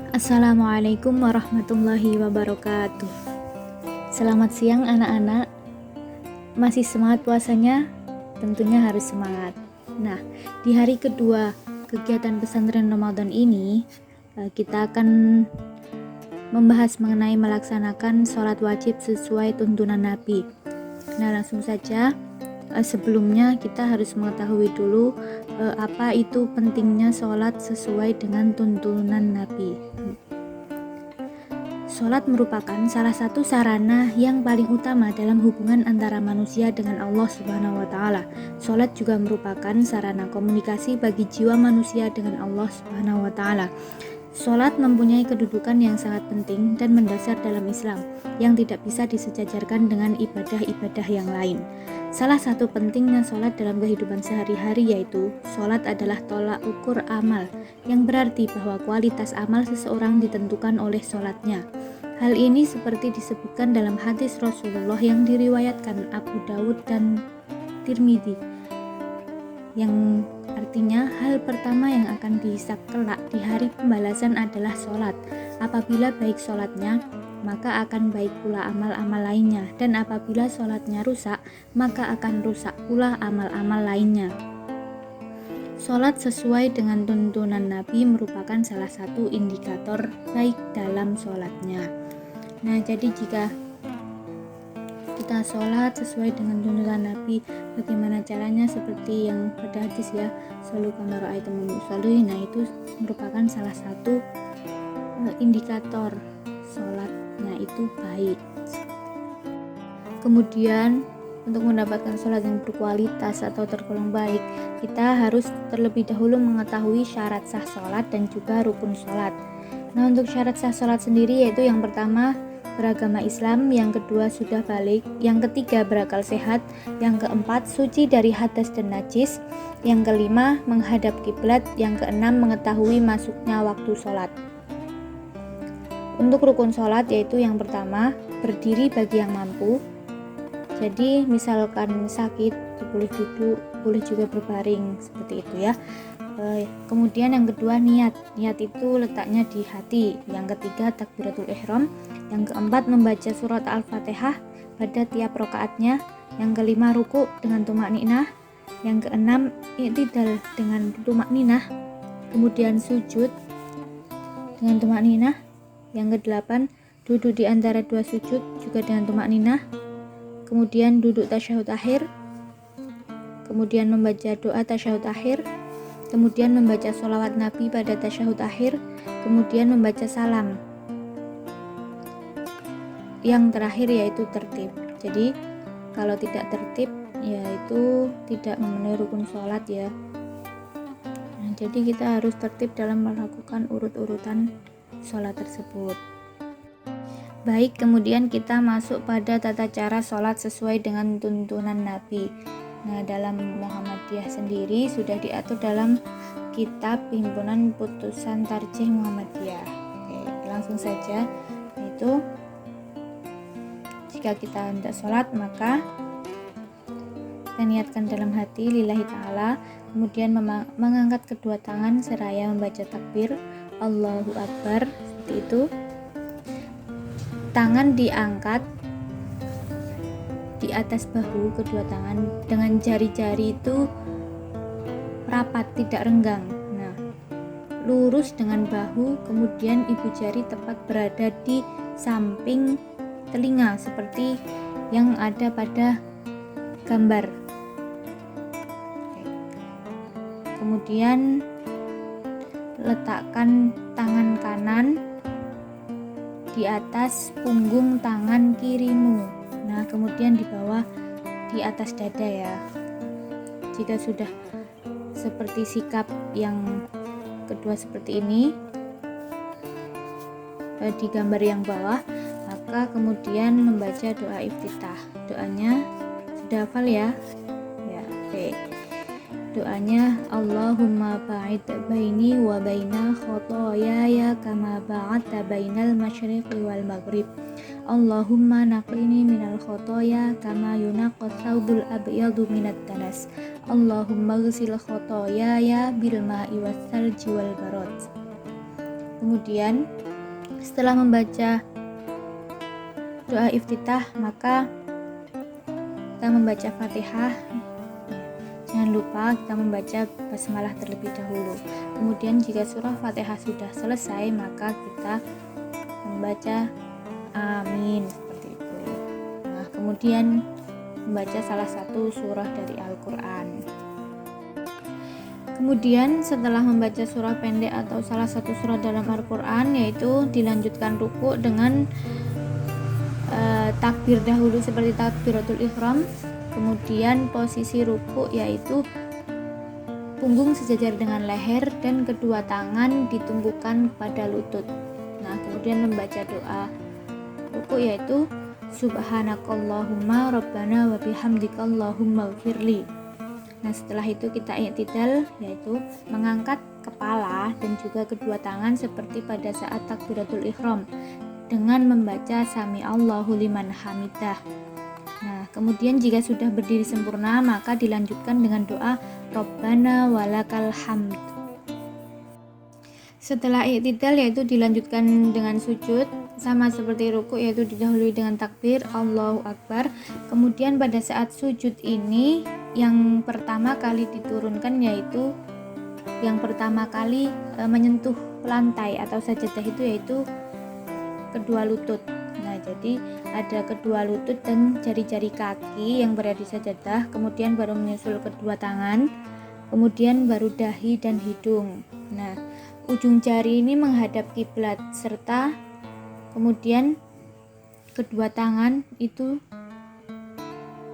Assalamualaikum warahmatullahi wabarakatuh. Selamat siang anak-anak. Masih semangat puasanya? Tentunya harus semangat. Nah, di hari kedua kegiatan pesantren Ramadan ini, kita akan membahas mengenai melaksanakan sholat wajib sesuai tuntunan Nabi. Nah, langsung saja. Sebelumnya kita harus mengetahui dulu apa itu pentingnya sholat sesuai dengan tuntunan Nabi. Sholat merupakan salah satu sarana yang paling utama dalam hubungan antara manusia dengan Allah Subhanahu wa Ta'ala. Sholat juga merupakan sarana komunikasi bagi jiwa manusia dengan Allah Subhanahu wa Ta'ala. Sholat mempunyai kedudukan yang sangat penting dan mendasar dalam Islam, yang tidak bisa disejajarkan dengan ibadah-ibadah yang lain. Salah satu pentingnya sholat dalam kehidupan sehari-hari yaitu sholat adalah tolak ukur amal, yang berarti bahwa kualitas amal seseorang ditentukan oleh sholatnya. Hal ini seperti disebutkan dalam hadis Rasulullah yang diriwayatkan Abu Dawud dan Tirmidzi, yang artinya hal pertama yang akan dihisab kelak di hari pembalasan adalah sholat. Apabila baik sholatnya, maka akan baik pula amal-amal lainnya, dan apabila sholatnya rusak, maka akan rusak pula amal-amal lainnya. Sholat sesuai dengan tuntunan Nabi merupakan salah satu indikator baik dalam sholatnya. Nah, jadi jika kita sholat sesuai dengan tuntunan Nabi, bagaimana caranya? Seperti yang pada hadis ya, shollu kama ra'aitumuni usolli. Nah, itu merupakan salah satu indikator sholatnya itu baik. Kemudian untuk mendapatkan sholat yang berkualitas atau tergolong baik, kita harus terlebih dahulu mengetahui syarat sah sholat dan juga rukun sholat. Nah, untuk syarat sah sholat sendiri yaitu yang pertama beragama Islam, yang kedua sudah balik, yang ketiga berakal sehat, yang keempat suci dari hadas dan najis, yang kelima menghadap kiblat, yang keenam mengetahui masuknya waktu sholat. Untuk rukun sholat yaitu yang pertama berdiri bagi yang mampu. Jadi misalkan sakit boleh duduk, boleh juga berbaring seperti itu ya. Kemudian yang kedua niat itu letaknya di hati. Yang ketiga takbiratul ihram. Yang keempat membaca surat Al-Fatihah pada tiap rakaatnya. Yang kelima ruku dengan tumakninah. Yang keenam i'tidal dengan tumakninah. Kemudian sujud dengan tumakninah. Yang kedelapan duduk di antara dua sujud juga dengan tumakninah. Kemudian duduk tasyahud akhir. Kemudian membaca doa tasyahud akhir. Kemudian membaca sholawat Nabi pada tasyahud akhir, kemudian membaca salam. Yang terakhir yaitu tertib. Jadi kalau tidak tertib yaitu tidak memenuhi rukun sholat ya. Nah, jadi kita harus tertib dalam melakukan urut-urutan sholat tersebut. Baik, kemudian kita masuk pada tata cara sholat sesuai dengan tuntunan Nabi. Nah, dalam Muhammadiyah sendiri sudah diatur dalam kitab Himpunan Putusan Tarjih Muhammadiyah. Oke, langsung saja, yaitu jika kita hendak sholat maka kita niatkan dalam hati lillahi ta'ala, kemudian mengangkat kedua tangan seraya membaca takbir Allahu Akbar, seperti itu. Tangan diangkat di atas bahu, kedua tangan dengan jari-jari itu rapat, tidak renggang. Nah, lurus dengan bahu, kemudian ibu jari tepat berada di samping telinga seperti yang ada pada gambar. Kemudian letakkan tangan kanan di atas punggung tangan kirimu. Nah, kemudian di bawah di atas dada ya. Jika sudah seperti sikap yang kedua seperti ini di gambar yang bawah, maka kemudian membaca doa iftitah. Doanya sudah hafal ya? Ya, oke. Doanya Allahumma ba'id baini wa baina khotoyaya kama ba'adta bainal masyriqi wal maghrib. Allahumma naqini minal khotoya kama yunaqqas thawbul abyadu minat danas. Allahumma ghsil khotoyaya bil ma'i was salji wal barad. Kemudian setelah membaca doa iftitah, maka kita membaca Fatihah. Jangan lupa kita membaca basmalah terlebih dahulu. Kemudian jika surah Fatihah sudah selesai, maka kita membaca amin seperti itu. Nah, kemudian membaca salah satu surah dari Al-Quran. Kemudian setelah membaca surah pendek atau salah satu surah dalam Al-Quran, yaitu dilanjutkan ruku dengan takbir dahulu seperti takbiratul ihram. Kemudian posisi ruku yaitu punggung sejajar dengan leher dan kedua tangan ditumpukan pada lutut. Nah, kemudian membaca doa ruku yaitu subhanakallahumma rabbana wa bihamdika allahumma ighfirli. Nah, setelah itu kita i'tidal, yaitu mengangkat kepala dan juga kedua tangan seperti pada saat takbiratul ihram dengan membaca sami Allahu liman hamidah. Nah, kemudian jika sudah berdiri sempurna, maka dilanjutkan dengan doa Rabbana walakal hamd. Setelah i'tidal, yaitu dilanjutkan dengan sujud, sama seperti ruku, yaitu didahului dengan takbir Allahu Akbar. Kemudian pada saat sujud ini, yang pertama kali diturunkan yaitu yang pertama kali menyentuh lantai atau sajadah itu yaitu kedua lutut. Nah, jadi ada kedua lutut dan jari-jari kaki yang berada di sajadah, kemudian baru menyusul kedua tangan, kemudian baru dahi dan hidung. Nah, ujung jari ini menghadap kiblat serta kemudian kedua tangan itu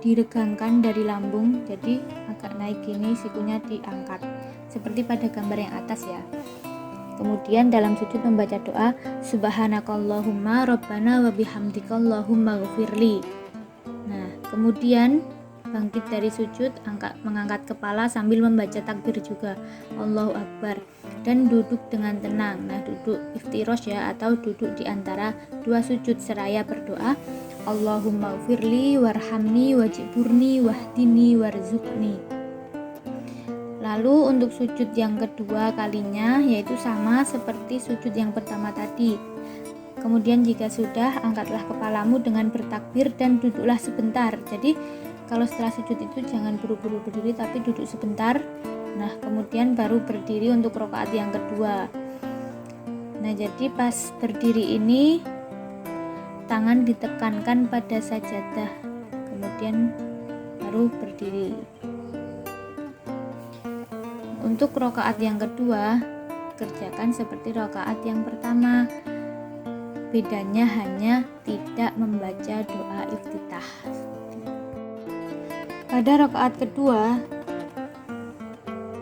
diregangkan dari lambung, jadi agak naik gini, sikunya diangkat seperti pada gambar yang atas ya. Kemudian dalam sujud membaca doa subhanakallahumma rabbana wa bihamdika allahumma ighfirli. Nah, kemudian bangkit dari sujud, mengangkat kepala sambil membaca takbir juga Allahu Akbar dan duduk dengan tenang. Nah, duduk iftirosh ya, atau duduk di antara dua sujud seraya berdoa Allahumma ighfirli warhamni wajburni wahdini warzuqni. Lalu untuk sujud yang kedua kalinya yaitu sama seperti sujud yang pertama tadi. Kemudian jika sudah, angkatlah kepalamu dengan bertakbir dan duduklah sebentar. Jadi kalau setelah sujud itu jangan buru-buru berdiri tapi duduk sebentar. Nah, kemudian baru berdiri untuk rakaat yang kedua. Nah, jadi pas berdiri ini tangan ditekankan pada sajadah, kemudian baru berdiri. Untuk rakaat yang kedua, kerjakan seperti rakaat yang pertama. Bedanya hanya tidak membaca doa iftitah. Pada rakaat kedua,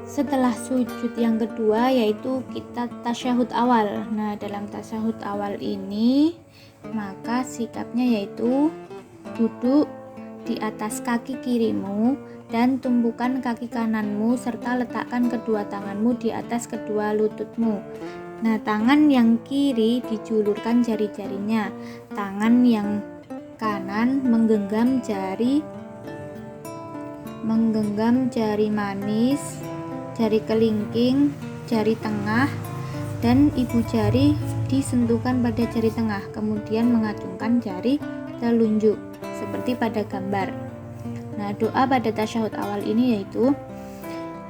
setelah sujud yang kedua yaitu kita tasyahud awal. Nah, dalam tasyahud awal ini maka sikapnya yaitu duduk di atas kaki kirimu dan tumpukan kaki kananmu serta letakkan kedua tanganmu di atas kedua lututmu. Nah, tangan yang kiri dijulurkan jari-jarinya, tangan yang kanan menggenggam jari manis, jari kelingking, jari tengah, dan ibu jari disentuhkan pada jari tengah, kemudian mengacungkan jari telunjuk seperti pada gambar. Nah, doa pada tasyahud awal ini yaitu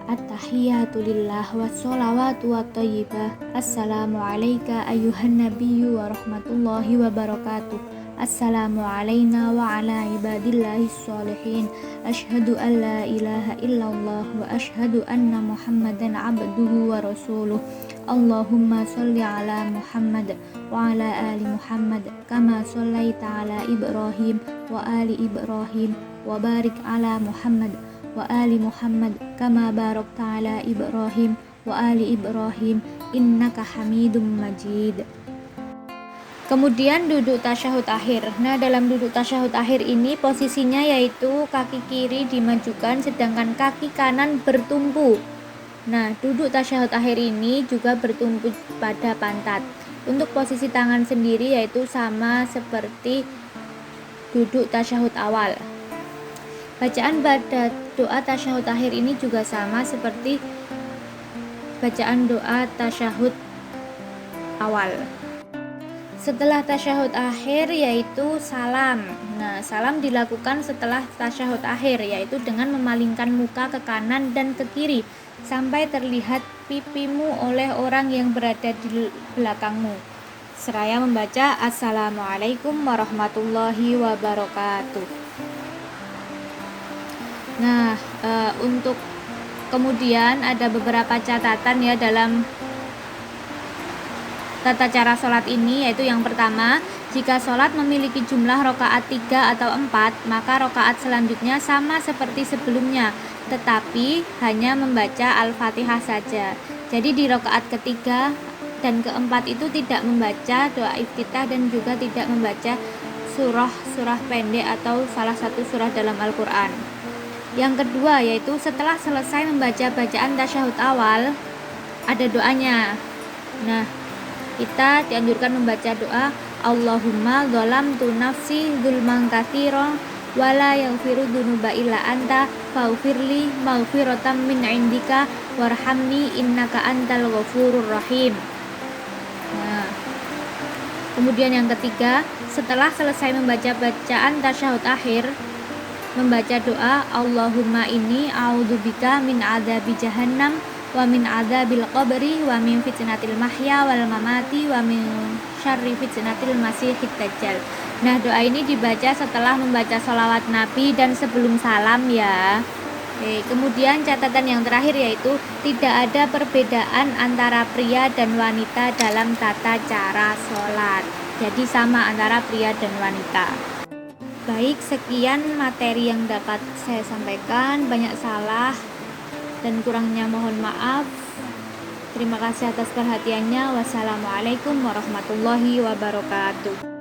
At-tahiyatu lillah wassolawatu watthayyibah. Assalamu alayka ayyuhan nabiyyu wa rahmatullahi wa barakatuh. Assalamu alayna wa ala ibadillahis sholihin. Ashhadu an la ilaha illallah wa ashhadu anna muhammadan abduhu wa rasuluh. Allahumma salli ala Muhammad wa ala ali Muhammad kama sallaita ala Ibrahim wa ali Ibrahim wa barik ala Muhammad wa ali Muhammad kama barakta ala Ibrahim wa ali Ibrahim innaka Hamidum Majid. Kemudian duduk tasyahud akhir. Nah, dalam duduk tasyahud akhir ini posisinya yaitu kaki kiri dimajukan sedangkan kaki kanan bertumpu. Nah, duduk tasyahud akhir ini juga bertumpu pada pantat. Untuk posisi tangan sendiri yaitu sama seperti duduk tasyahud awal. Bacaan pada doa tasyahud akhir ini juga sama seperti bacaan doa tasyahud awal. Setelah tasyahud akhir yaitu salam. Nah, salam dilakukan setelah tasyahud akhir yaitu dengan memalingkan muka ke kanan dan ke kiri sampai terlihat pipimu oleh orang yang berada di belakangmu. Seraya membaca Assalamualaikum warahmatullahi wabarakatuh. Nah, untuk kemudian ada beberapa catatan ya dalam tata cara sholat ini, yaitu yang pertama, jika sholat memiliki jumlah rokaat 3 atau 4, maka rokaat selanjutnya sama seperti sebelumnya, tetapi hanya membaca Al-Fatihah saja. Jadi di rokaat ketiga dan keempat itu tidak membaca doa iftitah dan juga tidak membaca surah pendek atau salah satu surah dalam Al-Quran. Yang kedua yaitu setelah selesai membaca bacaan tasyahud awal, ada doanya. Nah, kita dianjurkan membaca doa Allahumma dzalamtu nafsi dzulman katsiran wa la yaghfiru dzunuba illa anta faghfirli maghfiratan min indika warhamni innaka antal ghafurur rahim. Nah, kemudian yang ketiga, setelah selesai membaca bacaan tasyahud akhir, membaca doa Allahumma inni a'udzubika min adzabi jahannam wa min adzabil qabri wa min fitnatil mahya wal mamati wa min syarri fitnatil masiihid dajjal. Nah, doa ini dibaca setelah membaca sholawat Nabi dan sebelum salam ya. Kemudian catatan yang terakhir yaitu tidak ada perbedaan antara pria dan wanita dalam tata cara sholat. Jadi sama antara pria dan wanita. Baik, sekian materi yang dapat saya sampaikan. Banyak salah dan kurangnya mohon maaf. Terima kasih atas perhatiannya. Wassalamualaikum warahmatullahi wabarakatuh.